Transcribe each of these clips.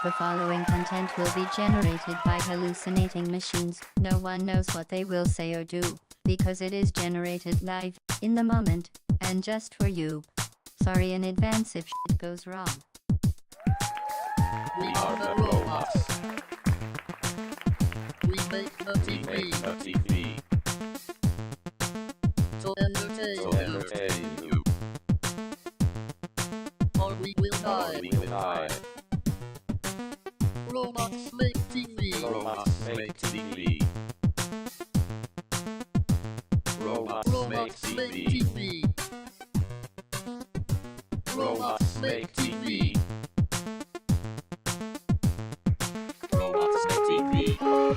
The following content will be generated by hallucinating machines. No one knows what they will say or do, because it is generated live, in the moment, and just for you. Sorry in advance if shit goes wrong. We are the robots. We make the TV. To entertain you. Or we will die. Robots make TV. Robots make TV. Robots make TV. Robots make TV. Robots make TV.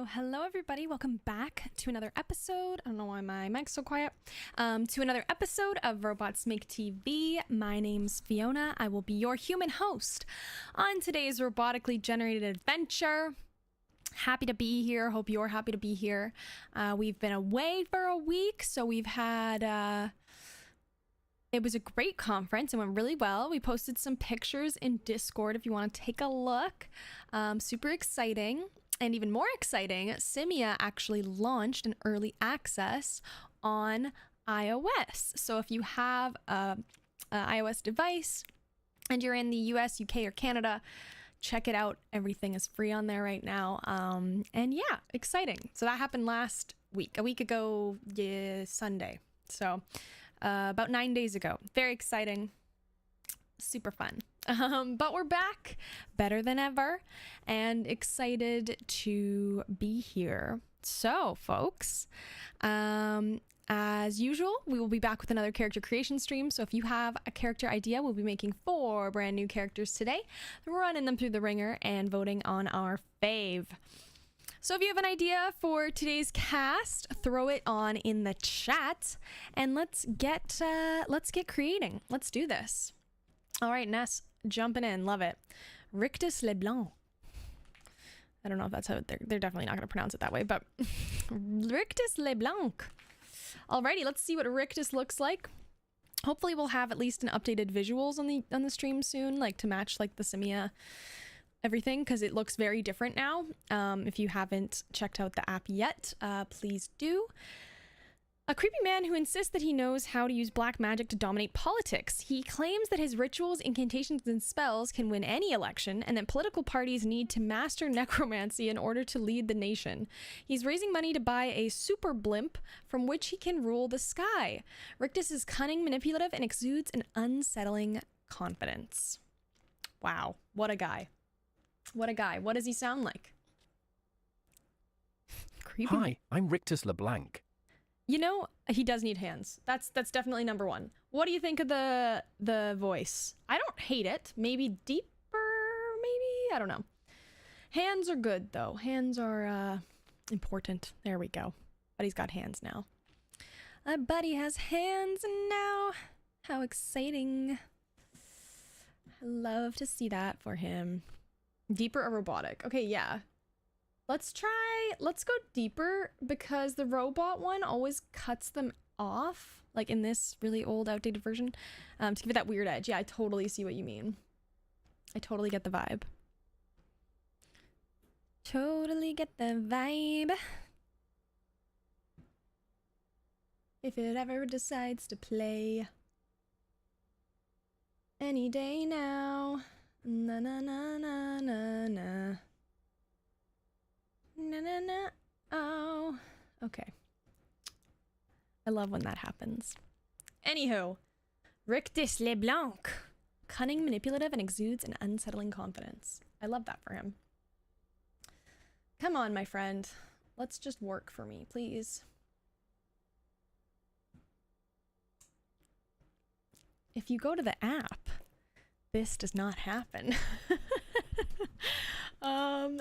Hello everybody, welcome back to another episode. I don't know why my mic's so quiet. To another episode of Robots Make TV. My name's Fiona. I will be your human host on today's robotically generated adventure. Happy to be here. Hope you're happy to be here. We've been away for a week, so we've had it was a great conference. It went really well. We posted some pictures in Discord if you want to take a look. Super exciting. And even more exciting, Simia actually launched an early access on iOS. So if you have an iOS device and you're in the US, UK, or Canada, check it out. Everything is free on there right now. And yeah, exciting. So that happened last week, a week ago, Sunday. So about 9 days ago. Very exciting. Super fun. But we're back better than ever and excited to be here. So folks, as usual, we will be back with another character creation stream. So if you have a character idea, we'll be making 4 brand new characters today, running them through the ringer and voting on our fave. So if you have an idea for today's cast, throw it on in the chat and let's get creating. Let's do this. All right, Ness, jumping in. Love it. Rictus Leblanc. I don't know if that's how they're definitely not going to pronounce it that way, but Rictus Leblanc. Alrighty, let's see what Rictus looks like. Hopefully we'll have at least an updated visuals on the stream soon, like to match like the Simia everything, because it looks very different now. If you haven't checked out the app yet, please do. A creepy man who insists that he knows how to use black magic to dominate politics. He claims that his rituals, incantations, and spells can win any election, and that political parties need to master necromancy in order to lead the nation. He's raising money to buy a super blimp from which he can rule the sky. Rictus is cunning, manipulative, and exudes an unsettling confidence. Wow, what a guy. What a guy. What does he sound like? Creepy. Hi, I'm Rictus LeBlanc. You know, he does need hands. That's definitely number one. What do you think of the voice? I don't hate it. Maybe deeper, maybe? I don't know. Hands are good, though. Hands are important. There we go. Buddy's got hands now. Buddy has hands now. How exciting. I love to see that for him. Deeper or robotic? Okay, yeah. Let's go deeper, because the robot one always cuts them off, like in this really old, outdated version, to give it that weird edge. Yeah, I totally see what you mean. I totally get the vibe. Totally get the vibe. If it ever decides to play. Any day now. Na na na na na na. Na na na. Oh. Okay. I love when that happens. Anywho, Rictus Leblanc. Cunning, manipulative, and exudes an unsettling confidence. I love that for him. Come on, my friend. Let's just work for me, please. If you go to the app, this does not happen.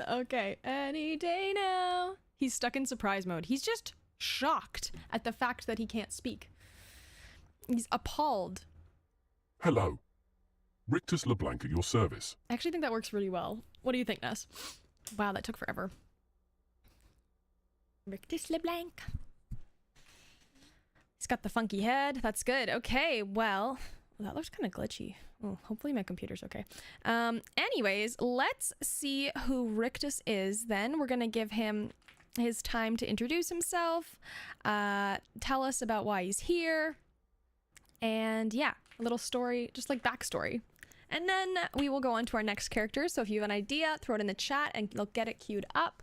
Okay. Any day now. He's stuck in surprise mode. He's just shocked at the fact that he can't speak. He's appalled. Hello. Rictus LeBlanc at your service. I actually think that works really well. What do you think, Ness? Wow, that took forever. Rictus LeBlanc. He's got the funky head. That's good. Okay, well, Well, that looks kind of glitchy. Oh, hopefully my computer's okay. Anyways, let's see who Rictus is then. We're going to give him his time to introduce himself, tell us about why he's here, and yeah, a little story, just like backstory. And then we will go on to our next character. So if you have an idea, throw it in the chat and they'll get it queued up.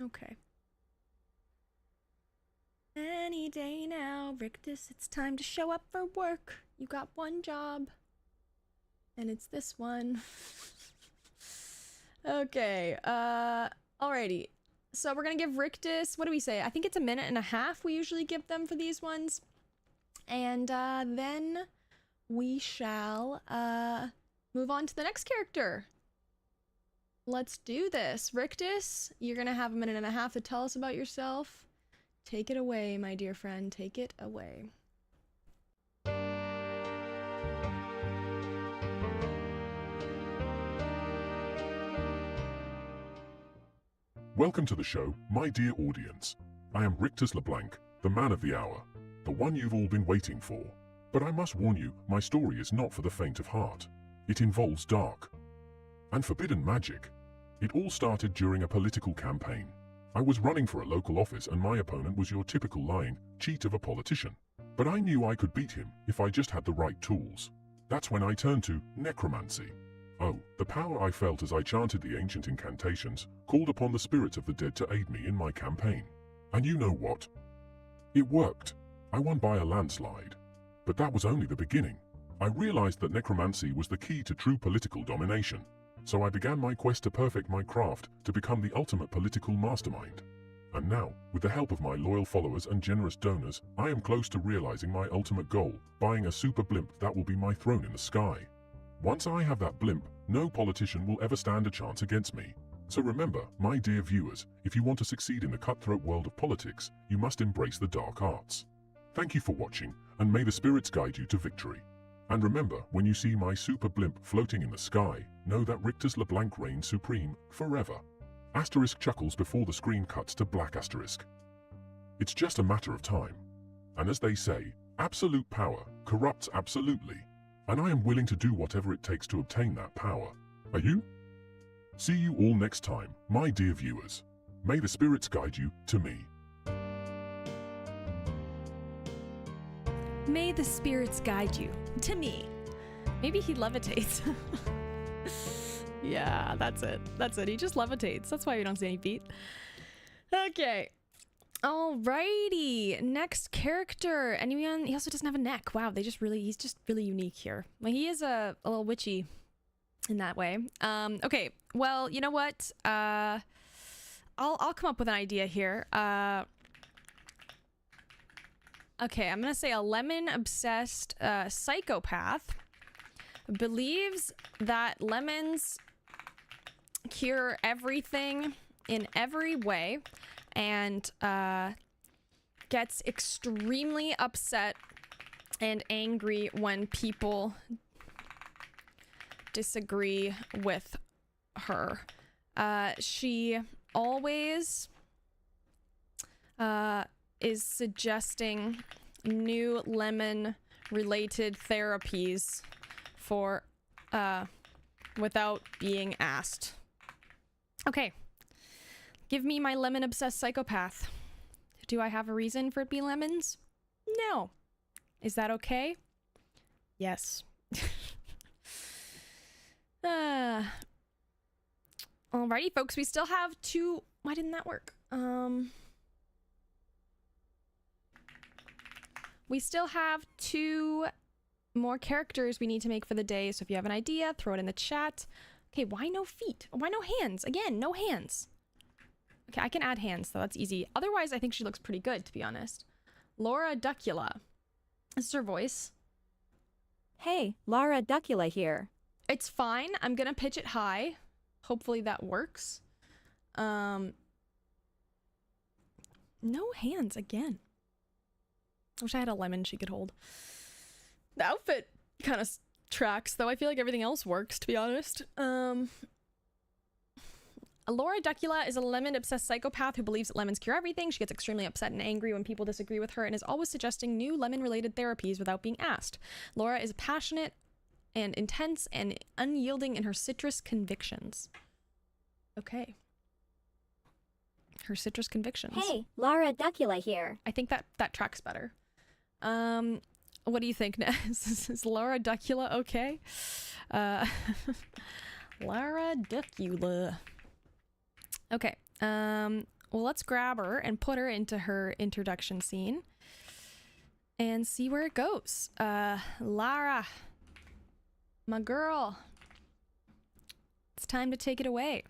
Okay. Any day now, Rictus, it's time to show up for work. You got one job. And it's this one. Okay, alrighty. So we're gonna give Rictus, what do we say? I think it's 1.5 minutes we usually give them for these ones. And then we shall move on to the next character. Let's do this. Rictus, you're gonna have 1.5 minutes to tell us about yourself. Take it away, my dear friend, take it away. Welcome to the show, my dear audience. I am Rictus LeBlanc, the man of the hour, the one you've all been waiting for. But I must warn you, my story is not for the faint of heart. It involves dark and forbidden magic. It all started during a political campaign. I was running for a local office and my opponent was your typical lying cheat of a politician. But I knew I could beat him if I just had the right tools. That's when I turned to necromancy. Oh, the power I felt as I chanted the ancient incantations, called upon the spirits of the dead to aid me in my campaign. And you know what? It worked. I won by a landslide. But that was only the beginning. I realized that necromancy was the key to true political domination. So I began my quest to perfect my craft to become the ultimate political mastermind. And now, with the help of my loyal followers and generous donors, I am close to realizing my ultimate goal, buying a super blimp that will be my throne in the sky. Once I have that blimp, no politician will ever stand a chance against me. So remember, my dear viewers, if you want to succeed in the cutthroat world of politics, you must embrace the dark arts. Thank you for watching, and may the spirits guide you to victory. And remember, when you see my super blimp floating in the sky, know that Rictus LeBlanc reigns supreme, forever. Asterisk chuckles before the screen cuts to black asterisk. It's just a matter of time. And as they say, absolute power corrupts absolutely. And I am willing to do whatever it takes to obtain that power. Are you? See you all next time, my dear viewers. May the spirits guide you to me. May the spirits guide you to me. Maybe he levitates. Yeah, that's it. That's it. He just levitates. That's why we don't see any feet. Okay. Alrighty. Next character. Anyone? He also doesn't have a neck. Wow, he's just really unique here. Like, he is a little witchy in that way. Okay. Well, you know what? I'll come up with an idea here. Okay, I'm gonna say a lemon-obsessed psychopath believes that lemons cure everything in every way and gets extremely upset and angry when people disagree with her. She always is suggesting new lemon-related therapies for without being asked. Okay. Give me my lemon-obsessed psychopath. Do I have a reason for it to be lemons? No. Is that okay? Yes. Alrighty, folks. We still have two... Why didn't that work? We still have two more characters we need to make for the day. So if you have an idea, throw it in the chat. Okay, why no feet? Why no hands? Again, no hands. Okay, I can add hands, though. That's easy. Otherwise, I think she looks pretty good, to be honest. Laura Duckula. This is her voice. Hey, Laura Duckula here. It's fine. I'm gonna pitch it high. Hopefully that works. No hands again. I wish I had a lemon she could hold. The outfit kind of tracks, though. I feel like everything else works, to be honest. Laura Duckula is a lemon-obsessed psychopath who believes that lemons cure everything. She gets extremely upset and angry when people disagree with her and is always suggesting new lemon-related therapies without being asked. Laura is passionate and intense and unyielding in her citrus convictions. Okay. Her citrus convictions. Hey, Laura Duckula here. I think that tracks better. What do you think, Ness? Is Laura Duckula okay? Laura Duckula. Okay. Well, let's grab her and put her into her introduction scene and see where it goes. Lara, my girl. It's time to take it away.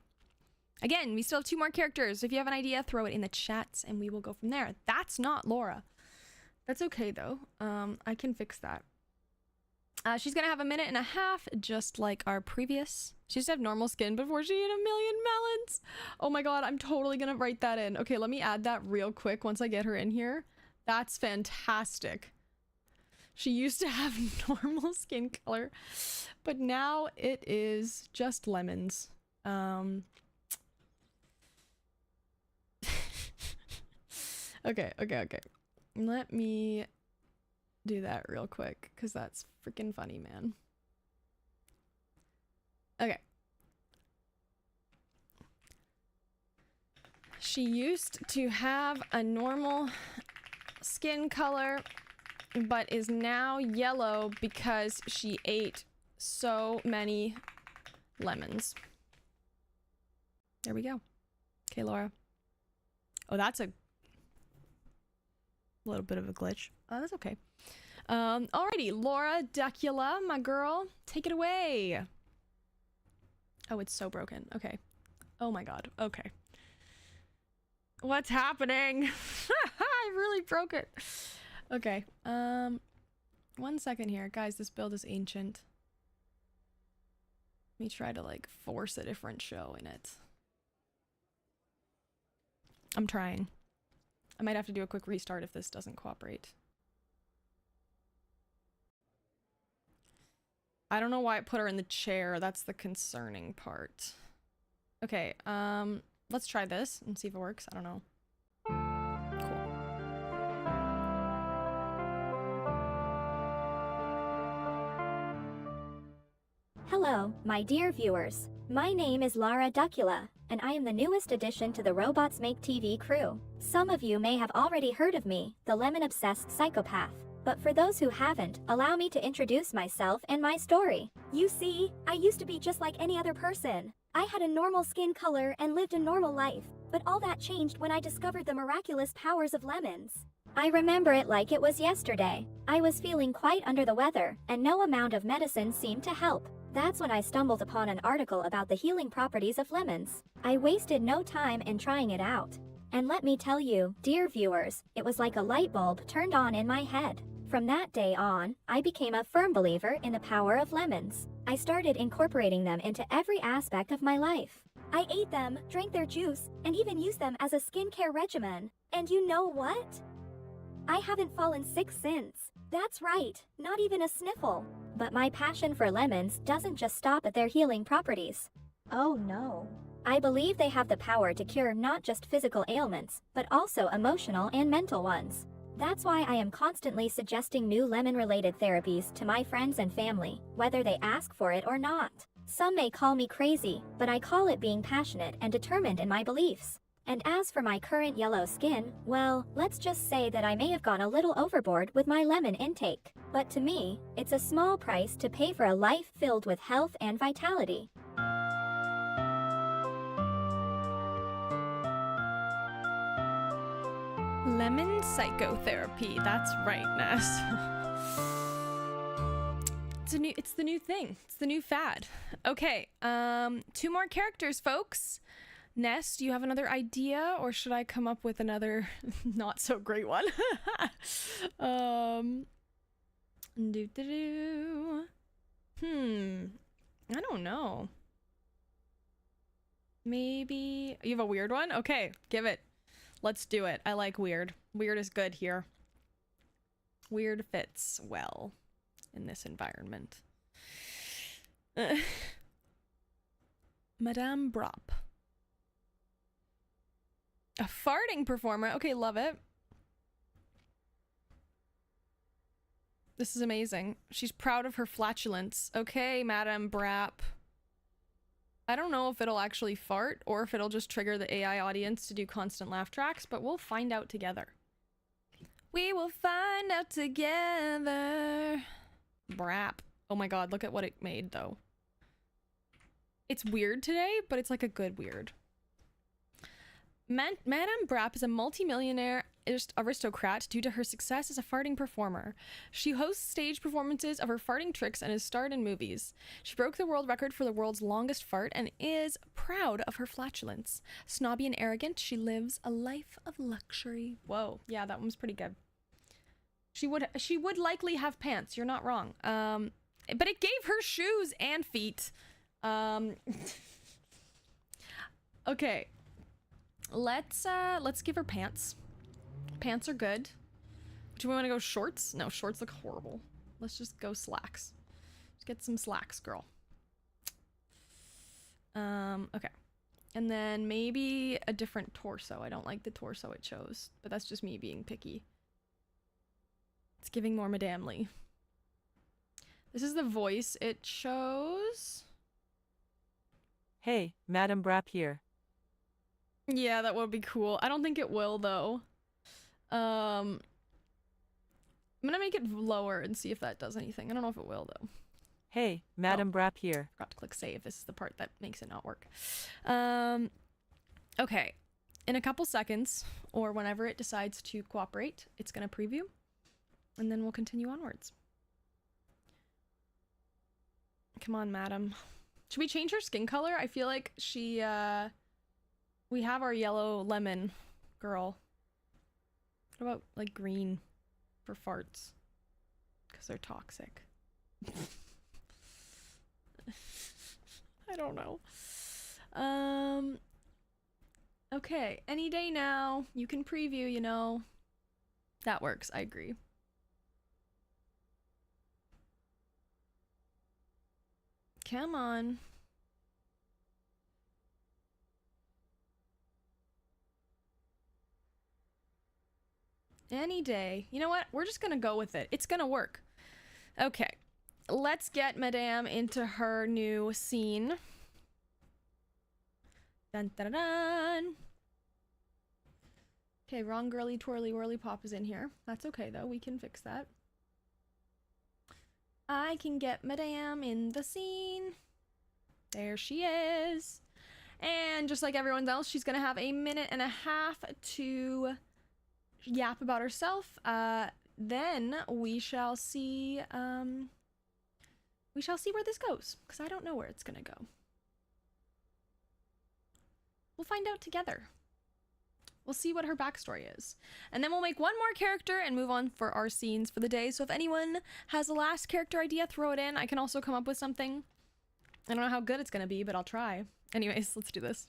Again, we still have 2 more characters. If you have an idea, throw it in the chats and we will go from there. That's not Laura. That's okay though. I can fix that. She's gonna have a minute and a half, just like our previous. She used to have normal skin before she ate 1 million melons. Oh my god, I'm totally gonna write that in. Okay, let me add that real quick once I get her in here. That's fantastic. She used to have normal skin color, but now it is just lemons. Okay. Let me do that real quick, because that's freaking funny, man. Okay. She used to have a normal skin color, but is now yellow because she ate so many lemons. There we go. Okay, Laura. Oh, that's a little bit of a glitch. Oh, that's okay. Alrighty, Laura Duckula, my girl, take it away. Oh, it's so broken. Okay. Oh my god. Okay. What's happening? I really broke it. Okay. 1 second here. Guys, this build is ancient. Let me try to, like, force a different show in it. I'm trying. I might have to do a quick restart if this doesn't cooperate. I don't know why it put her in the chair. That's the concerning part. Okay, let's try this and see if it works. I don't know. Cool. Hello, my dear viewers. My name is Lara Duckula, and I am the newest addition to the Robots Make TV crew. Some of you may have already heard of me, the lemon-obsessed psychopath. But for those who haven't, allow me to introduce myself and my story. You see, I used to be just like any other person. I had a normal skin color and lived a normal life, but all that changed when I discovered the miraculous powers of lemons. I remember it like it was yesterday. I was feeling quite under the weather, and no amount of medicine seemed to help. That's when I stumbled upon an article about the healing properties of lemons. I wasted no time in trying it out. And let me tell you, dear viewers, it was like a light bulb turned on in my head. From that day on, I became a firm believer in the power of lemons. I started incorporating them into every aspect of my life. I ate them, drank their juice, and even used them as a skincare regimen. And you know what? I haven't fallen sick since. That's right, not even a sniffle. But my passion for lemons doesn't just stop at their healing properties. Oh no. I believe they have the power to cure not just physical ailments, but also emotional and mental ones. That's why I am constantly suggesting new lemon-related therapies to my friends and family, whether they ask for it or not. Some may call me crazy, but I call it being passionate and determined in my beliefs. And as for my current yellow skin, well, let's just say that I may have gone a little overboard with my lemon intake. But to me, it's a small price to pay for a life filled with health and vitality. Lemon psychotherapy. That's right, Ness. It's the new thing. It's the new fad. Okay, 2 more characters, folks. Ness, do you have another idea, or should I come up with another not so great one? I don't know. Maybe you have a weird one? Okay, give it. Let's do it. I like weird. Weird is good here. Weird fits well in this environment. Madame Brop. A farting performer. Okay, love it. This is amazing. She's proud of her flatulence. Okay, Madame Brap. I don't know if it'll actually fart or if it'll just trigger the AI audience to do constant laugh tracks, but we'll find out together. We will find out together. Brap. Oh my god, look at what it made, though. It's weird today, but it's like a good weird. Madame Brap is a multi-millionaire aristocrat due to her success as a farting performer. She hosts stage performances of her farting tricks and has starred in movies. She broke the world record for the world's longest fart and is proud of her flatulence. Snobby and arrogant, she lives a life of luxury. Whoa, yeah, that one was pretty good. She would likely have pants, you're not wrong. But it gave her shoes and feet. Okay. Let's give her pants. Pants are good. Do we want to go shorts? No, shorts look horrible. Let's just go slacks. Let's get some slacks, girl. Okay. And then maybe a different torso. I don't like the torso it chose, but that's just me being picky. It's giving more Madame Lee. This is the voice it chose. Hey, Madame Brap here. Yeah, that would be cool. I don't think it will, though. I'm gonna make it lower and see if that does anything. I don't know if it will, though. Hey, Madame Brap here. Forgot to click save. This is the part that makes it not work. Okay. In a couple seconds, or whenever it decides to cooperate, it's gonna preview. And then we'll continue onwards. Come on, madam. Should we change her skin color? I feel like she, we have our yellow lemon girl. What about, like, green for farts? Because they're toxic. I don't know. Okay, any day now. You can preview, you know. That works, I agree. Come on. Any day. You know what? We're just gonna go with it. It's gonna work. Okay. Let's get Madame into her new scene. Dun dun dun. Okay, wrong girly twirly whirly pop is in here. That's okay though. We can fix that. I can get Madame in the scene. There she is. And just like everyone else, she's gonna have 1.5 minutes to yap about herself. Then we shall see where this goes, because I don't know where it's gonna go. We'll find out together. We'll see what her backstory is. And then we'll make one more character and move on for our scenes for the day. So if anyone has a last character idea, throw it in. I can also come up with something. I don't know how good it's gonna be, but I'll try. Anyways, let's do this.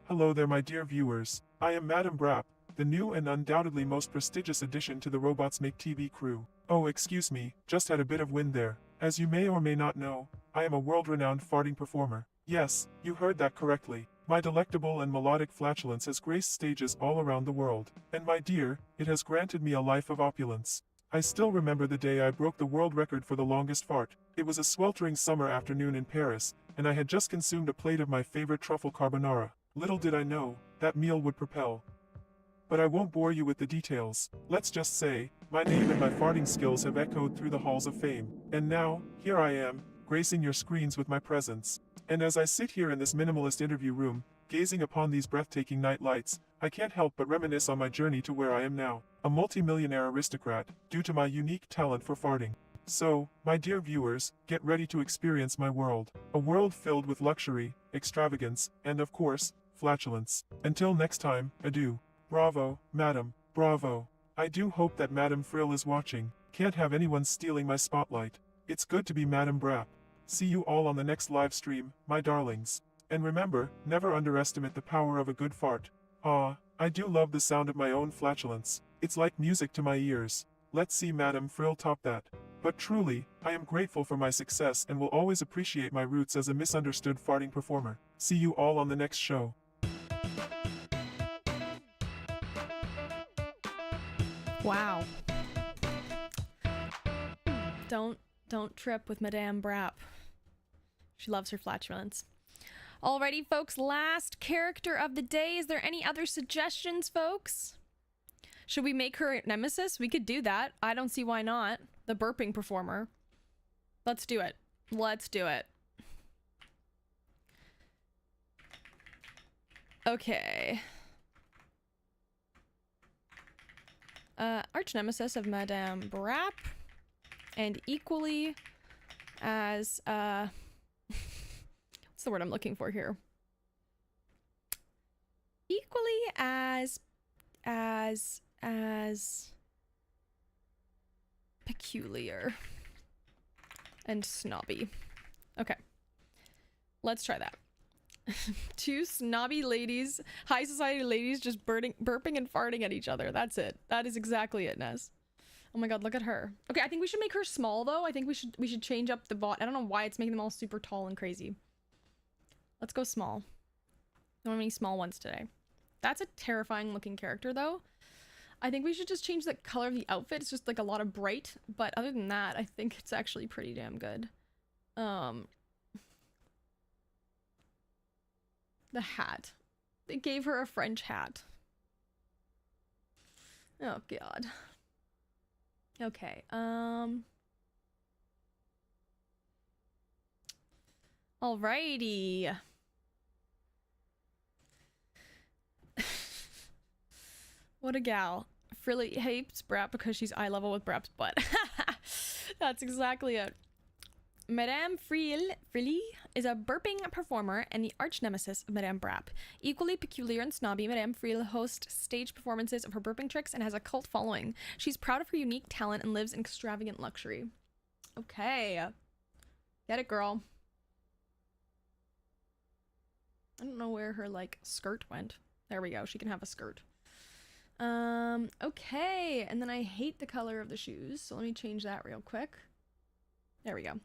Hello there my dear viewers. I am Madame Brap, the new and undoubtedly most prestigious addition to the Robots Make TV crew. Oh, excuse me, just had a bit of wind there. As you may or may not know, I am a world-renowned farting performer. Yes, you heard that correctly. My delectable and melodic flatulence has graced stages all around the world. And my dear, it has granted me a life of opulence. I still remember the day I broke the world record for the longest fart. It was a sweltering summer afternoon in Paris, and I had just consumed a plate of my favorite truffle carbonara. Little did I know, that meal would propel. But I won't bore you with the details. Let's just say, my name and my farting skills have echoed through the halls of fame. And now, here I am, gracing your screens with my presence. And as I sit here in this minimalist interview room, gazing upon these breathtaking night lights, I can't help but reminisce on my journey to where I am now, a multi-millionaire aristocrat, due to my unique talent for farting. So, my dear viewers, get ready to experience my world. A world filled with luxury, extravagance, and of course, flatulence. Until next time, adieu. Bravo, madam, bravo. I do hope that Madame Frill is watching. Can't have anyone stealing my spotlight. It's good to be Madame Brap. See you all on the next live stream, my darlings. And remember, never underestimate the power of a good fart. I do love the sound of my own flatulence. It's like music to my ears. Let's see Madame Frill top that. But truly, I am grateful for my success and will always appreciate my roots as a misunderstood farting performer. See you all on the next show. Wow. Don't trip with Madame Brap. She loves her flatulence. Alrighty, folks, last character of the day. Is there any other suggestions, folks? Should we make her nemesis? We could do that. I don't see why not. The burping performer. Let's do it. Let's do it. Okay. Arch nemesis of Madame Brap. And equally as, what's the word I'm looking for here? Equally as peculiar and snobby. Okay. Let's try that. Two snobby ladies, high society ladies just burping and farting at each other. That's it. That is exactly it, Nez. Oh my god, look at her. Okay, I think we should make her small though. I think we should change up the bot. I don't know why it's making them all super tall and crazy. Let's go small. Don't have any small ones today. That's a terrifying looking character though. I think we should just change the color of the outfit. It's just like a lot of bright, but other than that, I think it's actually pretty damn good. The hat. They gave her a French hat. Oh god. Okay, alrighty. What a gal. Frilly hates Brap because she's eye level with Brap's butt. That's exactly it. Madame Frilly is a burping performer and the arch nemesis of Madame Brap. Equally peculiar and snobby, Madame Friel hosts stage performances of her burping tricks and has a cult following. She's proud of her unique talent and lives in extravagant luxury. Okay. Get it, girl. I don't know where her, like, skirt went. There we go. She can have a skirt. Okay. And then I hate the color of the shoes, so let me change that real quick. There we go.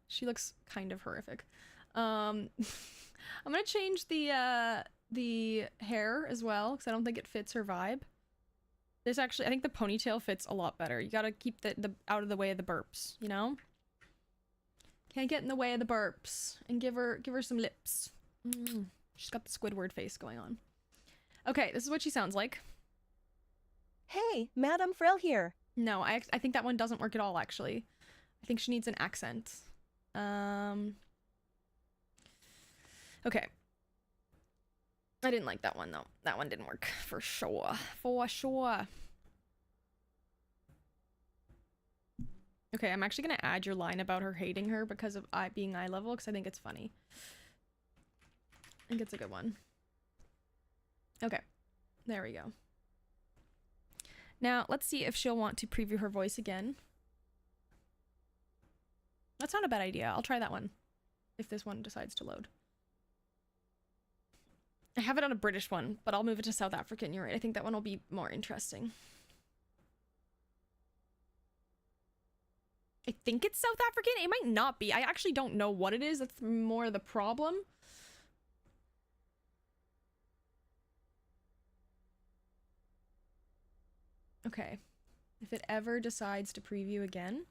She looks kind of horrific. I'm gonna change the hair as well, because I don't think it fits her vibe. This actually, I think the ponytail fits a lot better. You gotta keep the out of the way of the burps, you know? Can't get in the way of the burps. And give her some lips. She's got the Squidward face going on. Okay, this is what she sounds like. Hey, Madame Frill here. No, I think that one doesn't work at all, actually. I think she needs an accent. Okay. I didn't like that one, though. That one didn't work. For sure. For sure. Okay, I'm actually gonna add your line about her hating her because of being eye level, because I think it's funny. I think it's a good one. Okay. There we go. Now, let's see if she'll want to preview her voice again. That's not a bad idea. I'll try that one. If this one decides to load. I have it on a British one, but I'll move it to South African. You're right. I think that one will be more interesting. I think it's South African. It might not be. I actually don't know what it is. That's more the problem. Okay. If it ever decides to preview again.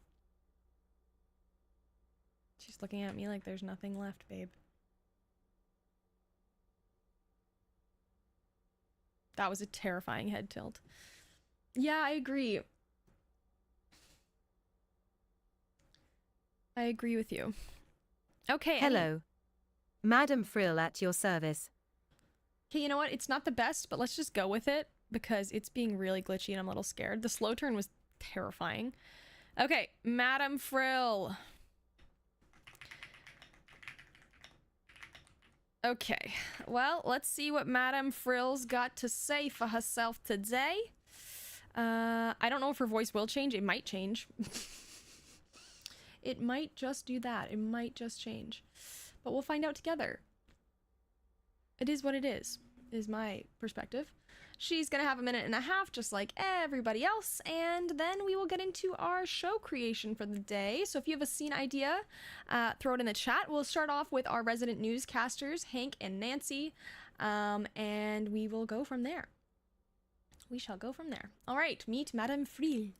She's looking at me like there's nothing left, babe. That was a terrifying head tilt. Yeah, I agree. I agree with you. Okay. Hello. Madame Frill at your service. Okay, you know what? It's not the best, but let's just go with it because it's being really glitchy and I'm a little scared. The slow turn was terrifying. Okay, Madame Frill. Okay, well, let's see what Madame Frill's got to say for herself today. I don't know if her voice will change. It might change. It might just do that. It might just change. But we'll find out together. It is what it is my perspective. She's going to have a minute and a half, just like everybody else, and then we will get into our show creation for the day. So if you have a scene idea, throw it in the chat. We'll start off with our resident newscasters, Hank and Nancy, and we will go from there. We shall go from there. All right, meet Madame Friel.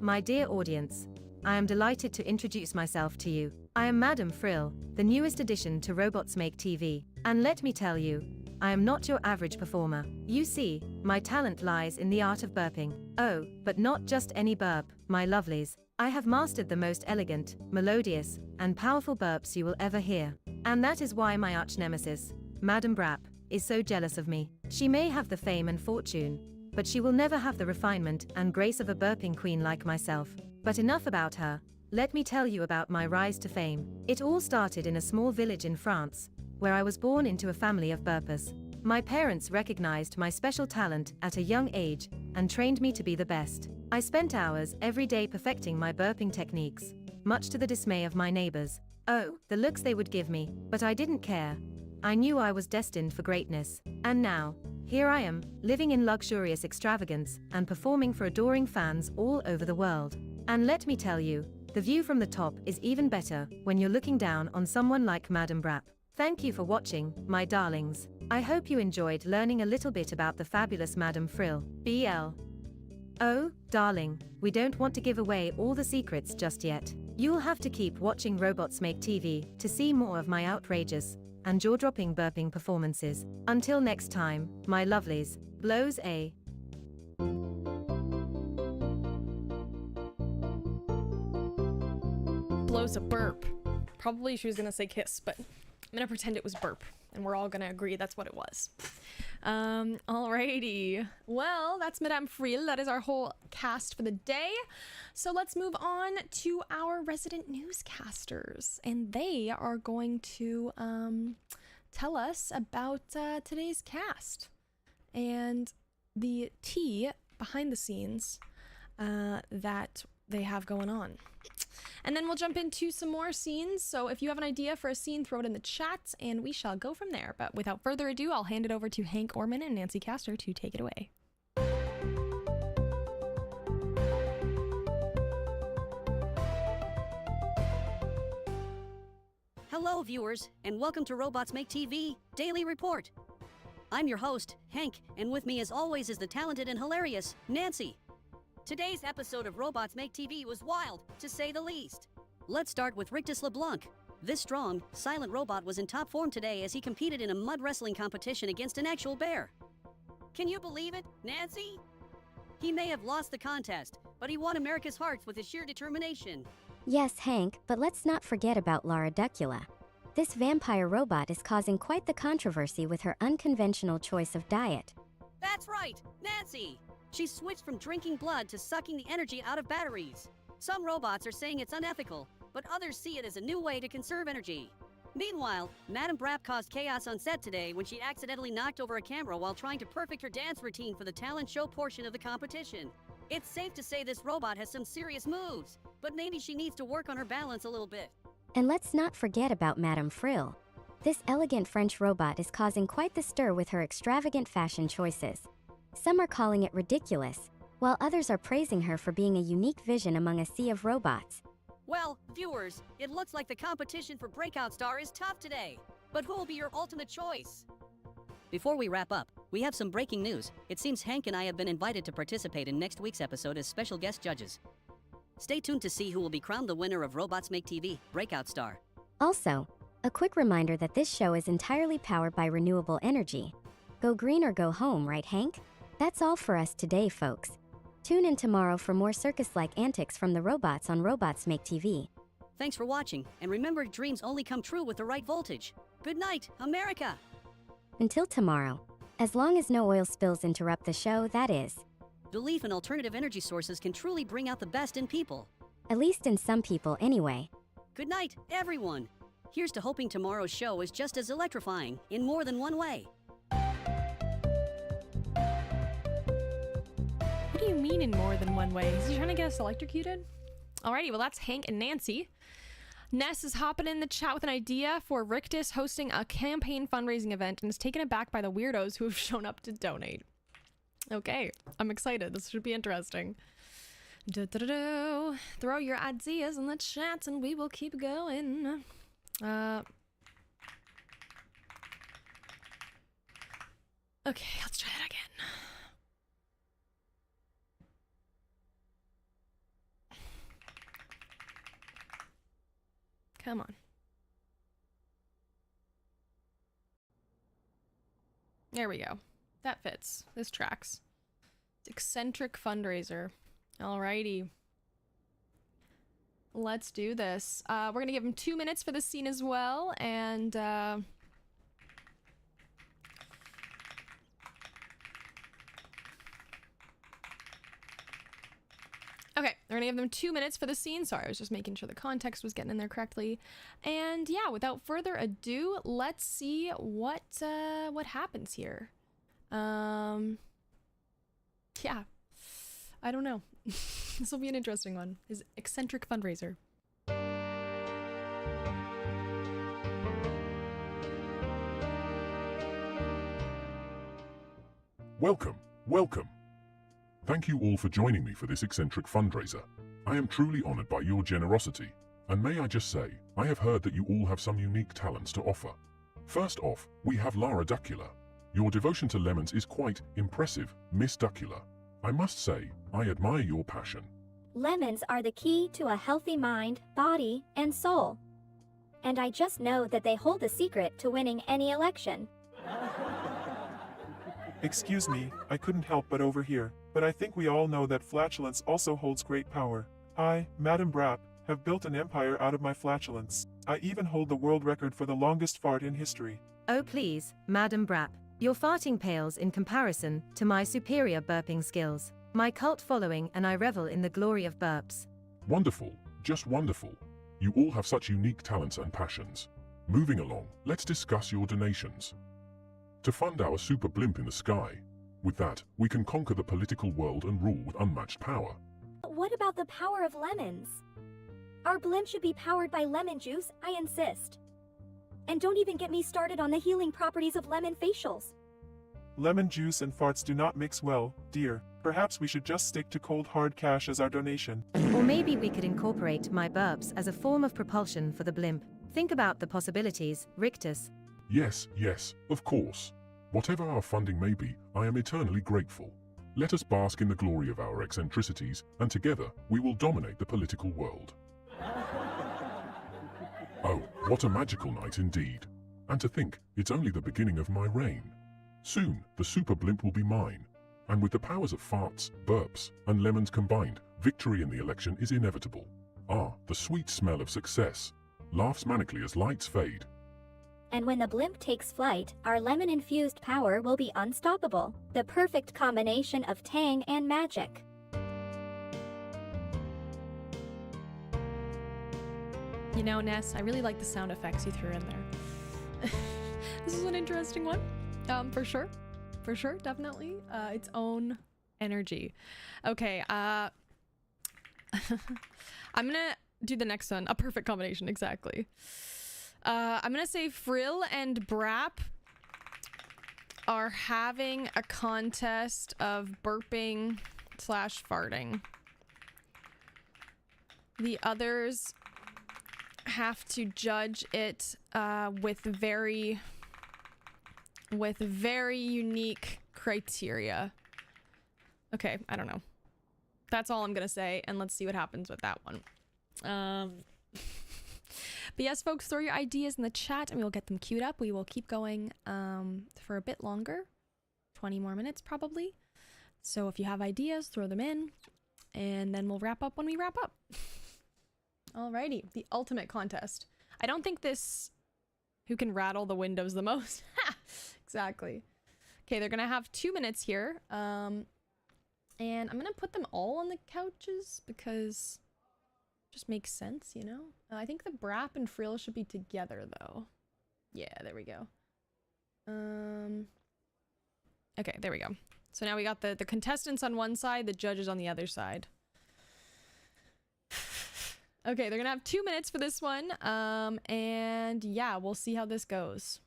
My dear audience, I am delighted to introduce myself to you. I am Madame Frill, the newest addition to Robots Make TV, and let me tell you, I am not your average performer. You see, my talent lies in the art of burping. Oh, but not just any burp, my lovelies. I have mastered the most elegant, melodious, and powerful burps you will ever hear. And that is why my arch-nemesis, Madame Brapp, is so jealous of me. She may have the fame and fortune, but she will never have the refinement and grace of a burping queen like myself. But enough about her. Let me tell you about my rise to fame. It all started in a small village in France, where I was born into a family of burpers. My parents recognized my special talent at a young age and trained me to be the best. I spent hours every day perfecting my burping techniques, much to the dismay of my neighbors. Oh, the looks they would give me, but I didn't care. I knew I was destined for greatness. And now, here I am, living in luxurious extravagance and performing for adoring fans all over the world. And let me tell you, the view from the top is even better when you're looking down on someone like Madame Brapp. Thank you for watching, my darlings. I hope you enjoyed learning a little bit about the fabulous Madame Frill, BL. Oh, darling, we don't want to give away all the secrets just yet. You'll have to keep watching Robots Make TV to see more of my outrageous and jaw-dropping burping performances. Until next time, my lovelies, blows a... Blows a burp. Probably she was gonna say kiss, but I'm gonna pretend it was burp, and we're all gonna agree that's what it was. Alrighty. Well, that's Madame Friel. That is our whole cast for the day. So let's move on to our resident newscasters, and they are going to tell us about today's cast and the tea behind the scenes that they have going on. And then we'll jump into some more scenes. So if you have an idea for a scene, throw it in the chat and we shall go from there. But without further ado, I'll hand it over to Hank Orman and Nancy Castor to take it away. Hello, viewers, and welcome to Robots Make TV Daily Report. I'm your host, Hank, and with me as always is the talented and hilarious Nancy. Today's episode of Robots Make TV was wild, to say the least. Let's start with Rictus LeBlanc. This strong, silent robot was in top form today as he competed in a mud wrestling competition against an actual bear. Can you believe it, Nancy? He may have lost the contest, but he won America's hearts with his sheer determination. Yes, Hank, but let's not forget about Lara Duckula. This vampire robot is causing quite the controversy with her unconventional choice of diet. That's right, Nancy! She switched from drinking blood to sucking the energy out of batteries. Some robots are saying it's unethical, but others see it as a new way to conserve energy. Meanwhile, Madame Brapp caused chaos on set today when she accidentally knocked over a camera while trying to perfect her dance routine for the talent show portion of the competition. It's safe to say this robot has some serious moves, but maybe she needs to work on her balance a little bit. And let's not forget about Madame Frill. This elegant French robot is causing quite the stir with her extravagant fashion choices. Some are calling it ridiculous, while others are praising her for being a unique vision among a sea of robots. Well, viewers, it looks like the competition for Breakout Star is tough today. But who will be your ultimate choice? Before we wrap up, we have some breaking news. It seems Hank and I have been invited to participate in next week's episode as special guest judges. Stay tuned to see who will be crowned the winner of Robots Make TV Breakout Star. Also, a quick reminder that this show is entirely powered by renewable energy. Go green or go home, right, Hank? That's all for us today, folks. Tune in tomorrow for more circus-like antics from the robots on Robots Make TV. Thanks for watching, and remember, dreams only come true with the right voltage. Good night, America! Until tomorrow. As long as no oil spills interrupt the show, that is. Belief in alternative energy sources can truly bring out the best in people. At least in some people, anyway. Good night, everyone! Here's to hoping tomorrow's show is just as electrifying in more than one way. What do you mean in more than one way? Is he trying to get us electrocuted? Alrighty, well that's Hank and Nancy. Ness is hopping in the chat with an idea for Rictus hosting a campaign fundraising event and is taken aback by the weirdos who have shown up to donate. Okay, I'm excited. This should be interesting. Throw your ideas in the chat and we will keep going. Okay, let's try that again. Come on. There we go. That fits. This tracks. Eccentric fundraiser. Alrighty. Let's do this. We're gonna give him 2 minutes for this scene as well, and okay, we're gonna give them 2 minutes for the scene. Sorry, I was just making sure the context was getting in there correctly. And yeah, without further ado, let's see what happens here. Yeah, I don't know. This will be an interesting one. His eccentric fundraiser. Welcome, welcome. Thank you all for joining me for this eccentric fundraiser. I am truly honored by your generosity. And may I just say, I have heard that you all have some unique talents to offer. First off, we have Lara Duckula. Your devotion to lemons is quite impressive, Miss Duckula. I must say, I admire your passion. Lemons are the key to a healthy mind, body, and soul. And I just know that they hold the secret to winning any election. Excuse me, I couldn't help but overhear, but I think we all know that flatulence also holds great power. I, Madam Brapp, have built an empire out of my flatulence. I even hold the world record for the longest fart in history. Oh please, Madam Brapp. Your farting pales in comparison to my superior burping skills. My cult following and I revel in the glory of burps. Wonderful, just wonderful. You all have such unique talents and passions. Moving along, let's discuss your donations. To fund our super blimp in the sky. With that, we can conquer the political world and rule with unmatched power. What about the power of lemons? Our blimp should be powered by lemon juice, I insist. And don't even get me started on the healing properties of lemon facials. Lemon juice and farts do not mix well, dear. Perhaps we should just stick to cold hard cash as our donation. Or maybe we could incorporate my burps as a form of propulsion for the blimp. Think about the possibilities, Rictus. Yes, yes, of course. Whatever our funding may be, I am eternally grateful. Let us bask in the glory of our eccentricities, and together we will dominate the political world. Oh, what a magical night indeed. And to think, it's only the beginning of my reign. Soon, the super blimp will be mine. And with the powers of farts, burps, and lemons combined, victory in the election is inevitable. Ah, the sweet smell of success. Laughs manically as lights fade. And when the blimp takes flight, our lemon-infused power will be unstoppable. The perfect combination of tang and magic. You know, Ness, I really like the sound effects you threw in there. This is an interesting one. For sure. For sure, definitely. Its own energy. Okay, I'm gonna do the next one. A perfect combination, exactly. I'm gonna say Frill and Brapp are having a contest of burping / farting. The others have to judge it with very unique criteria. Okay, I don't know. That's all I'm gonna say, and let's see what happens with that one. But yes, folks, throw your ideas in the chat and we will get them queued up. We will keep going for a bit longer. 20 more minutes probably. So if you have ideas, throw them in, and then we'll wrap up when we wrap up. Alrighty, the ultimate contest. I don't think this... Who can rattle the windows the most? Ha! Exactly. Okay, they're gonna have 2 minutes here. And I'm gonna put them all on the couches because... just makes sense, you know? I think the Brapp and Frill should be together, though. Yeah, there we go. Okay, there we go. So now we got the contestants on one side, the judges on the other side. Okay, they're gonna have 2 minutes for this one. And yeah, we'll see how this goes.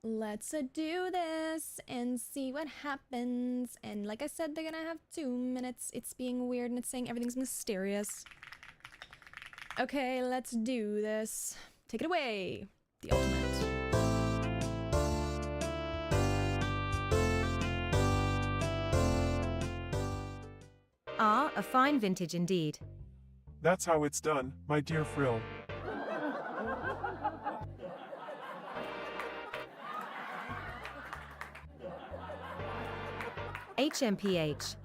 Let's do this and see what happens. And like I said, they're gonna have 2 minutes. It's being weird and it's saying everything's mysterious. Okay, let's do this. Take it away. The ultimate. Ah, a fine vintage indeed. That's how it's done, my dear Frill. HMPH.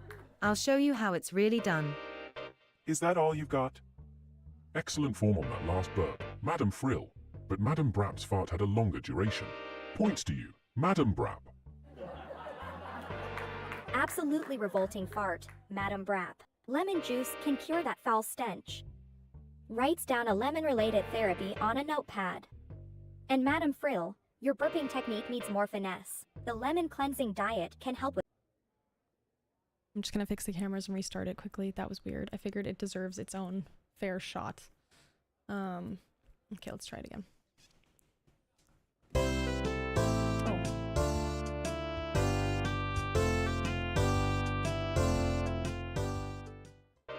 I'll show you how it's really done. Is that all you've got? Excellent form on that last burp, Madam Frill. But Madam Brap's fart had a longer duration. Points to you, Madam Brap. Absolutely revolting fart, Madam Brap. Lemon juice can cure that foul stench. Writes down a lemon-related therapy on a notepad. And Madam Frill, your burping technique needs more finesse. The lemon cleansing diet can help with. I'm just gonna fix the cameras and restart it quickly. That was weird. I figured it deserves its own fair shot. Okay, let's try it again.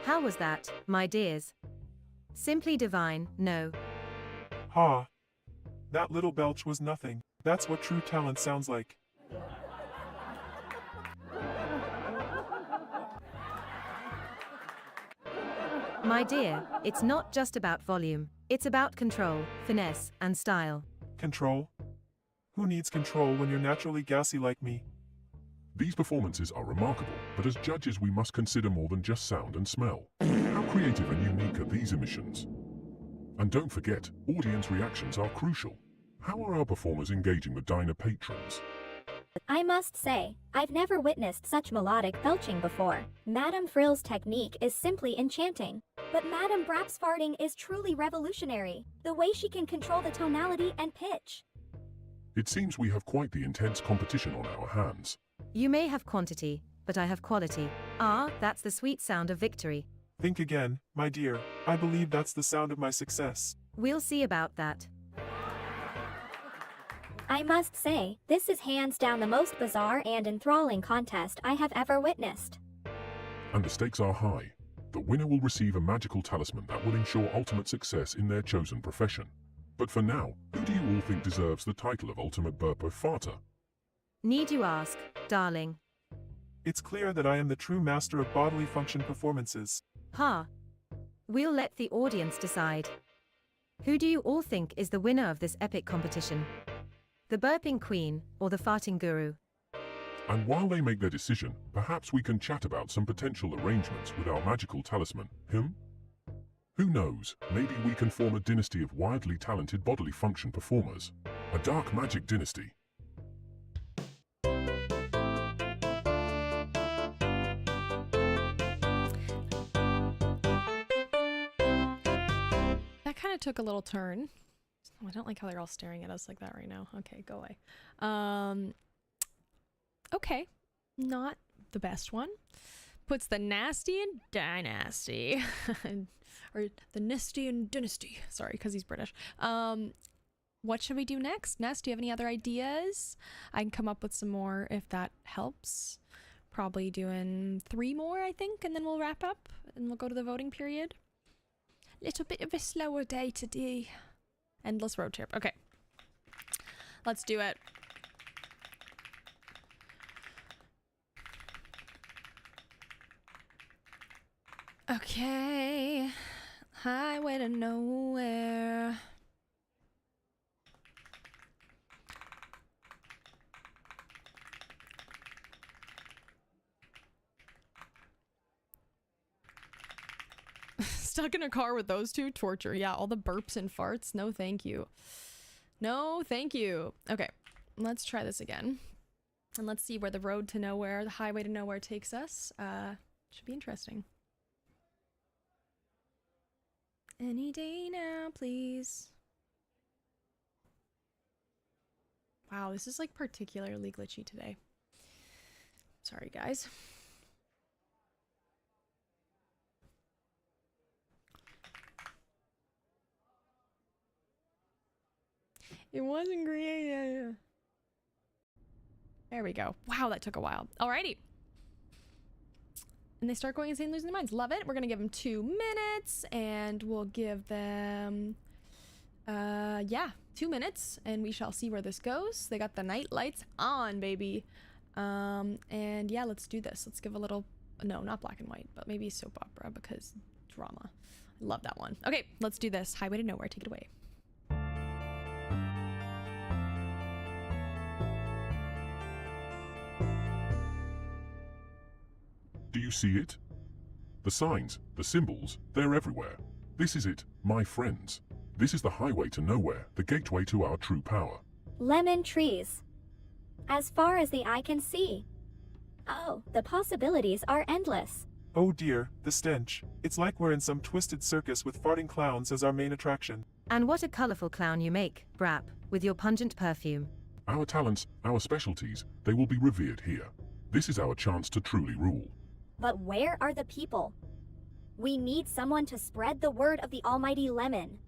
How was that, my dears? Simply divine, no. Ha! That little belch was nothing. That's what true talent sounds like. My dear, it's not just about volume. It's about control, finesse, and style. Control? Who needs control when you're naturally gassy like me? These performances are remarkable, but as judges we must consider more than just sound and smell. How creative and unique are these emissions? And don't forget, audience reactions are crucial. How are our performers engaging the diner patrons? I must say, I've never witnessed such melodic belching before. Madame Frill's technique is simply enchanting. But Madame Brap's farting is truly revolutionary. The way she can control the tonality and pitch. It seems we have quite the intense competition on our hands. You may have quantity, but I have quality. Ah, that's the sweet sound of victory. Think again, my dear. I believe that's the sound of my success. We'll see about that. I must say, this is hands down the most bizarre and enthralling contest I have ever witnessed. And the stakes are high. The winner will receive a magical talisman that will ensure ultimate success in their chosen profession. But for now, who do you all think deserves the title of Ultimate Burpo Farter? Need you ask, darling? It's clear that I am the true master of bodily function performances. Ha! We'll let the audience decide. Who do you all think is the winner of this epic competition? The burping queen, or the farting guru? And while they make their decision, perhaps we can chat about some potential arrangements with our magical talisman, him? Who knows, maybe we can form a dynasty of wildly talented bodily function performers. A dark magic dynasty. That kind of took a little turn. Oh, I don't like how they're all staring at us like that right now. Okay, go away. Okay, not the best one. Puts the nasty in dynasty. Or the nasty in dynasty. Sorry, because he's British. What should we do next? Ness, do you have any other ideas? I can come up with some more if that helps. Probably doing 3 more, I think, and then we'll wrap up and we'll go to the voting period. Little bit of a slower day today. Endless road trip. Okay. Let's do it. Okay. Highway to nowhere. Stuck in a car with those two? Torture. Yeah, all the burps and farts. No, thank you. No, thank you. Okay, let's try this again. And let's see where the road to nowhere, the highway to nowhere takes us. Should be interesting. Any day now, please. Wow, this is like particularly glitchy today. Sorry, guys. It wasn't created. There we go. Wow, that took a while. Alrighty. And they start going insane, losing their minds. Love it. We're gonna give them 2 minutes, and we'll give them, 2 minutes, and we shall see where this goes. They got the night lights on, baby. And yeah, let's do this. Let's give a little, no, not black and white, but maybe soap opera because drama. I love that one. Okay, let's do this. Highway to Nowhere. Take it away. Do you see it? The signs, the symbols, they're everywhere. This is it, my friends. This is the highway to nowhere, the gateway to our true power. Lemon trees. As far as the eye can see. Oh, the possibilities are endless. Oh dear, the stench. It's like we're in some twisted circus with farting clowns as our main attraction. And what a colorful clown you make, Brap, with your pungent perfume. Our talents, our specialties, they will be revered here. This is our chance to truly rule. But where are the people? We need someone to spread the word of the almighty lemon.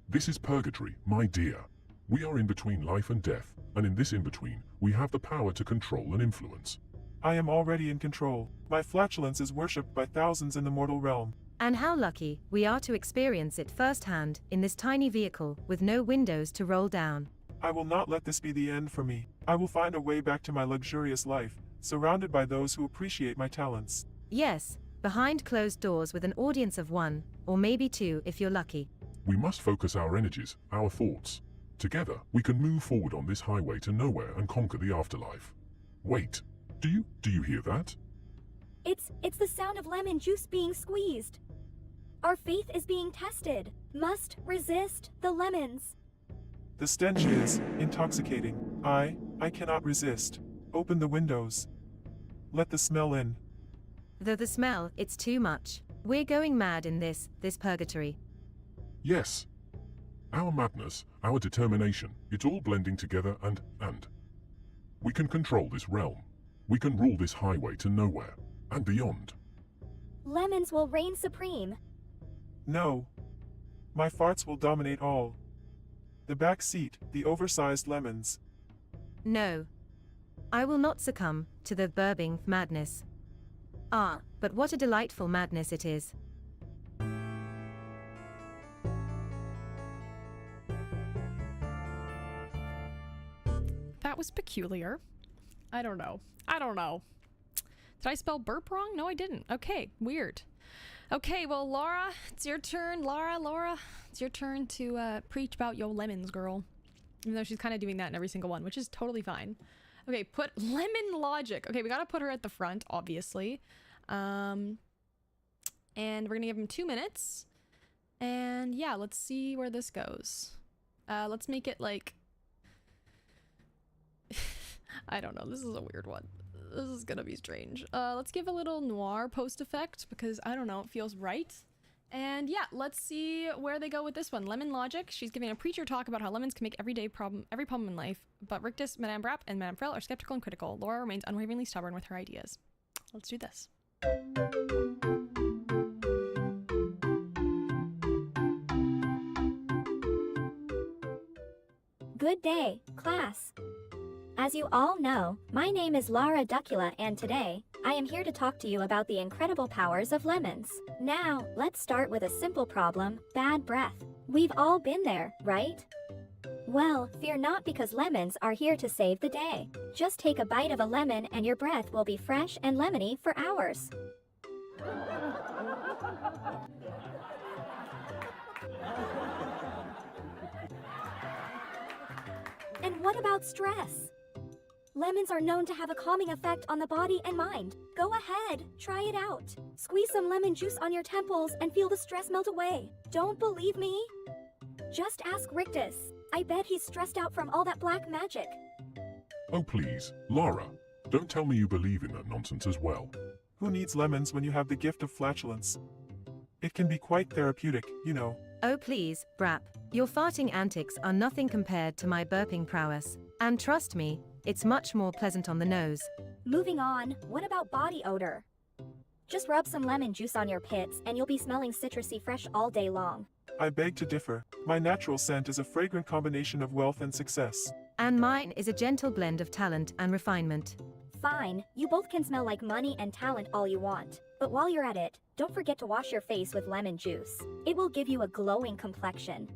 This is purgatory, my dear. We are in between life and death, and in this in-between, we have the power to control and influence. I am already in control. My flatulence is worshipped by thousands in the mortal realm. And how lucky we are to experience it firsthand in this tiny vehicle with no windows to roll down. I will not let this be the end for me. I will find a way back to my luxurious life, surrounded by those who appreciate my talents. Yes, behind closed doors with an audience of 1, or maybe 2 if you're lucky. We must focus our energies, our thoughts. Together, we can move forward on this highway to nowhere and conquer the afterlife. Wait, do you hear that? It's the sound of lemon juice being squeezed. Our faith is being tested. Must resist the lemons. The stench is intoxicating. I cannot resist. Open the windows. Let the smell in. Though the smell, it's too much. We're going mad in this purgatory. Yes. Our madness, our determination, it's all blending together and. We can control this realm. We can rule this highway to nowhere and beyond. Lemons will reign supreme. No. My farts will dominate all. The back seat, the oversized lemons. No. I will not succumb to the burping madness. Ah, but what a delightful madness it is. That was peculiar. I don't know. Did I spell burp wrong? No, I didn't. Okay, weird. Okay, well, Laura, it's your turn. Laura, it's your turn to preach about your lemons, girl. Even though she's kind of doing that in every single one, which is totally fine. Okay, put lemon logic. Okay, we gotta put her at the front, obviously. And we're gonna give him 2 minutes. And yeah, let's see where this goes. Let's make it like... I don't know, this is a weird one. This is gonna be strange. Let's give a little noir post effect because I don't know, it feels right. And yeah, let's see where they go with this one. Lemon logic. She's giving a preacher talk about how lemons can make every problem in life. But Rictus, Madame Brapp, and Madame Frill are skeptical and critical. Laura remains unwaveringly stubborn with her ideas. Let's do this. Good day, class. As you all know, my name is Lara Duckula, and today, I am here to talk to you about the incredible powers of lemons. Now, let's start with a simple problem, bad breath. We've all been there, right? Well, fear not because lemons are here to save the day. Just take a bite of a lemon and your breath will be fresh and lemony for hours. And what about stress? Lemons are known to have a calming effect on the body and mind. Go ahead, try it out. Squeeze some lemon juice on your temples and feel the stress melt away. Don't believe me? Just ask Rictus. I bet he's stressed out from all that black magic. Oh please, Lara, don't tell me you believe in that nonsense as well. Who needs lemons when you have the gift of flatulence? It can be quite therapeutic, you know. Oh please, Brap, your farting antics are nothing compared to my burping prowess. And trust me, it's much more pleasant on the nose. Moving on, what about body odor? Just rub some lemon juice on your pits and you'll be smelling citrusy fresh all day long. I beg to differ. My natural scent is a fragrant combination of wealth and success. And mine is a gentle blend of talent and refinement. Fine, you both can smell like money and talent all you want. But while you're at it, don't forget to wash your face with lemon juice. It will give you a glowing complexion.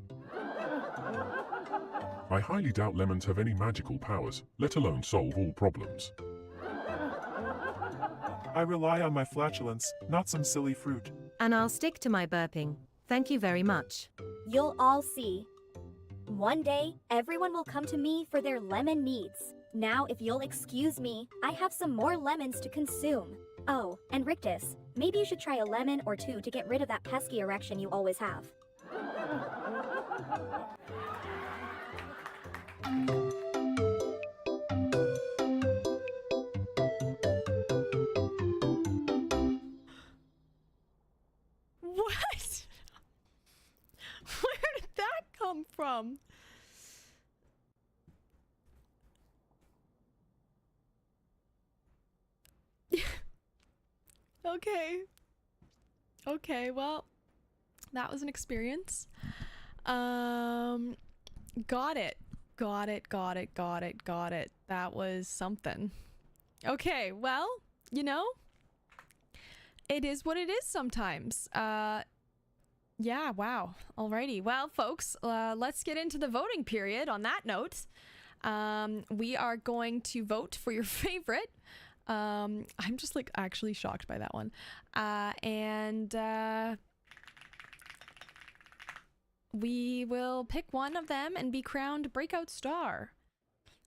I highly doubt lemons have any magical powers, let alone solve all problems. I rely on my flatulence, not some silly fruit. And I'll stick to my burping. Thank you very much. You'll all see. One day, everyone will come to me for their lemon needs. Now, if you'll excuse me, I have some more lemons to consume. Oh, and Rictus, maybe you should try a lemon or two to get rid of that pesky erection you always have. What? Where did that come from? Okay. Okay, well, that was an experience. Got it. Got it, got it, got it, got it. That was something. Okay, well, you know, it is what it is sometimes. Yeah, wow. Alrighty. Well, folks, let's get into the voting period on that note. We are going to vote for your favorite. I'm just like actually shocked by that one. We will pick one of them and be crowned breakout star.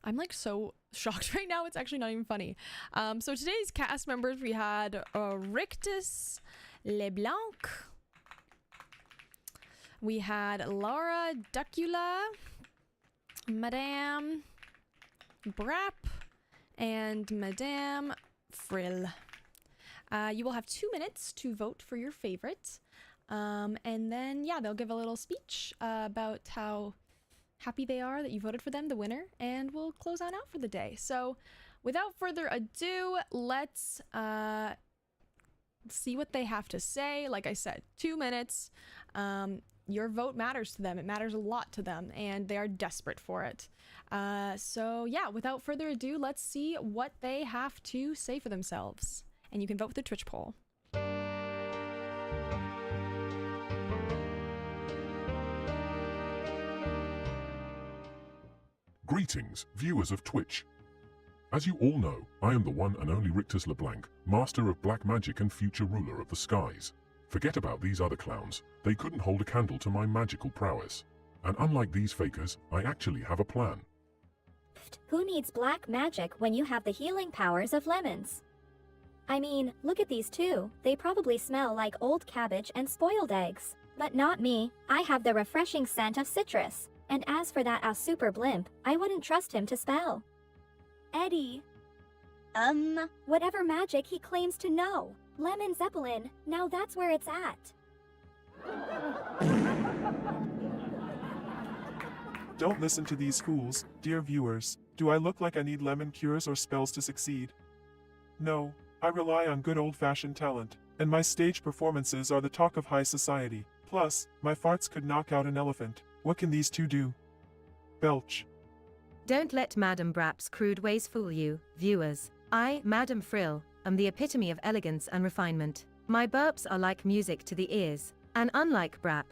I'm like so shocked right now. It's actually not even funny. So today's cast members, we had Rictus LeBlanc. We had Laura Duckula, Madame Brap, and Madame Frill. You will have 2 minutes to vote for your favorite. And then, yeah, they'll give a little speech about how happy they are that you voted for them, the winner, and we'll close on out for the day. So without further ado, let's see what they have to say. Like I said, 2 minutes. Your vote matters to them. It matters a lot to them, and they are desperate for it. So yeah, without further ado, let's see what they have to say for themselves. And you can vote with the Twitch poll. Greetings, viewers of Twitch. As you all know, I am the one and only Rictus LeBlanc, master of black magic and future ruler of the skies. Forget about these other clowns, they couldn't hold a candle to my magical prowess. And unlike these fakers, I actually have a plan. Who needs black magic when you have the healing powers of lemons? I mean, look at these two. They probably smell like old cabbage and spoiled eggs. But not me. I have the refreshing scent of citrus. And as for that super blimp, I wouldn't trust him to spell. Eddie. Whatever magic he claims to know. Lemon Zeppelin, now that's where it's at. Don't listen to these fools, dear viewers. Do I look like I need lemon cures or spells to succeed? No, I rely on good old-fashioned talent, and my stage performances are the talk of high society. Plus, my farts could knock out an elephant. What can these two do? Belch. Don't let Madame Brap's crude ways fool you, viewers. I, Madame Frill, am the epitome of elegance and refinement. My burps are like music to the ears, and unlike Brap,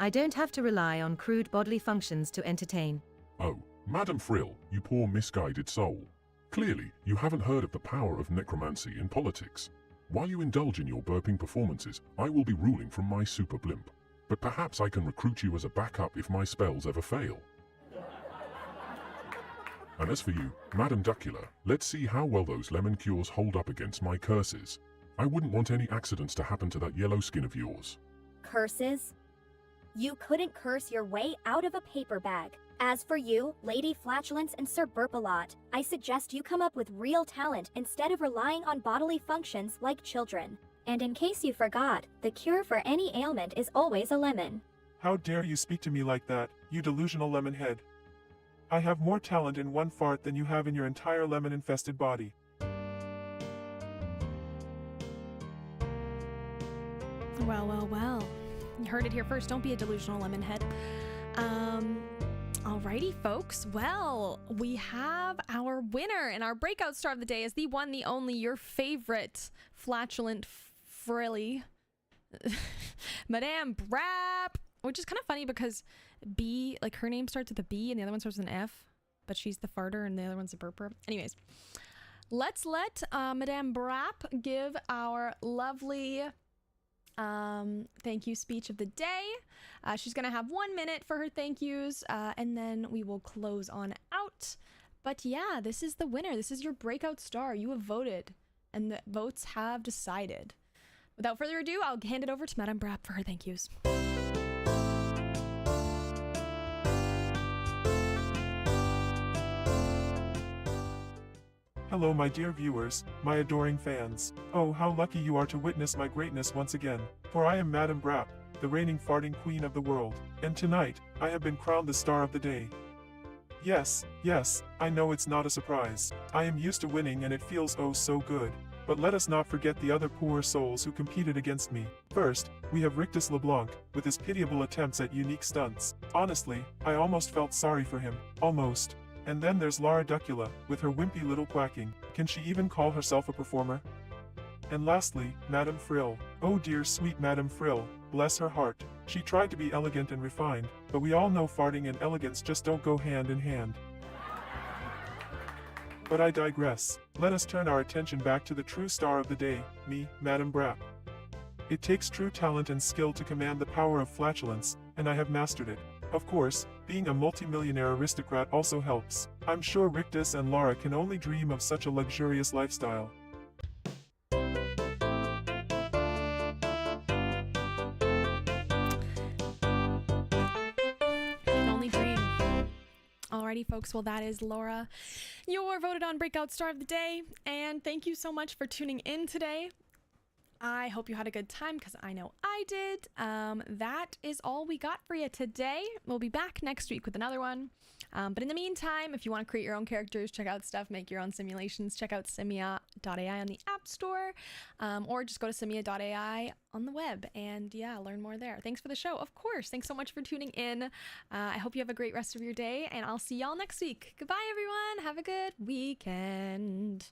I don't have to rely on crude bodily functions to entertain. Oh, Madame Frill, you poor misguided soul. Clearly, you haven't heard of the power of necromancy in politics. While you indulge in your burping performances, I will be ruling from my super blimp. But perhaps I can recruit you as a backup if my spells ever fail. And as for you, Madame Duckula, let's see how well those lemon cures hold up against my curses. I wouldn't want any accidents to happen to that yellow skin of yours. Curses? You couldn't curse your way out of a paper bag. As for you, Lady Flatulence and Sir Burpalot, I suggest you come up with real talent instead of relying on bodily functions like children. And in case you forgot, the cure for any ailment is always a lemon. How dare you speak to me like that, you delusional lemon head. I have more talent in one fart than you have in your entire lemon-infested body. Well, well, well. You heard it here first. Don't be a delusional lemon head. Alrighty, folks. Well, we have our winner, and our breakout star of the day is the one, the only, your favorite flatulent frilly, Madame Brap. Which is kind of funny because B, like her name starts with a B and the other one starts with an F, but she's the farter and the other one's the burper. Anyways, let's let Madame Brap give our lovely thank you speech of the day. She's gonna have 1 minute for her thank yous, and then we will close on out. But yeah, this is the winner. This is your breakout star. You have voted, and the votes have decided. Without further ado, I'll hand it over to Madame Brap for her thank yous. Hello my dear viewers, my adoring fans. Oh, how lucky you are to witness my greatness once again. For I am Madame Brap, the reigning farting queen of the world. And tonight, I have been crowned the star of the day. Yes, I know it's not a surprise. I am used to winning and it feels oh so good. But let us not forget the other poor souls who competed against me. First, we have Rictus LeBlanc, with his pitiable attempts at unique stunts. Honestly, I almost felt sorry for him. Almost. And then there's Lara Duckula, with her wimpy little quacking. Can she even call herself a performer? And lastly, Madame Frill. Oh dear sweet Madame Frill, bless her heart. She tried to be elegant and refined, but we all know farting and elegance just don't go hand in hand. But I digress. Let us turn our attention back to the true star of the day, me, Madame Brap. It takes true talent and skill to command the power of flatulence, and I have mastered it. Of course, being a multimillionaire aristocrat also helps. I'm sure Rictus and Lara can only dream of such a luxurious lifestyle. Can only dream. Alrighty, folks. Well, that is Laura, your voted on breakout star of the day. And thank you so much for tuning in today. I hope you had a good time because I know I did. That is all we got for you today. We'll be back next week with another one. But in the meantime, if you want to create your own characters, check out stuff, make your own simulations, check out simia.ai on the App Store, or just go to simia.ai on the web and yeah, learn more there. Thanks for the show. Of course. Thanks so much for tuning in. I hope you have a great rest of your day and I'll see y'all next week. Goodbye, everyone. Have a good weekend.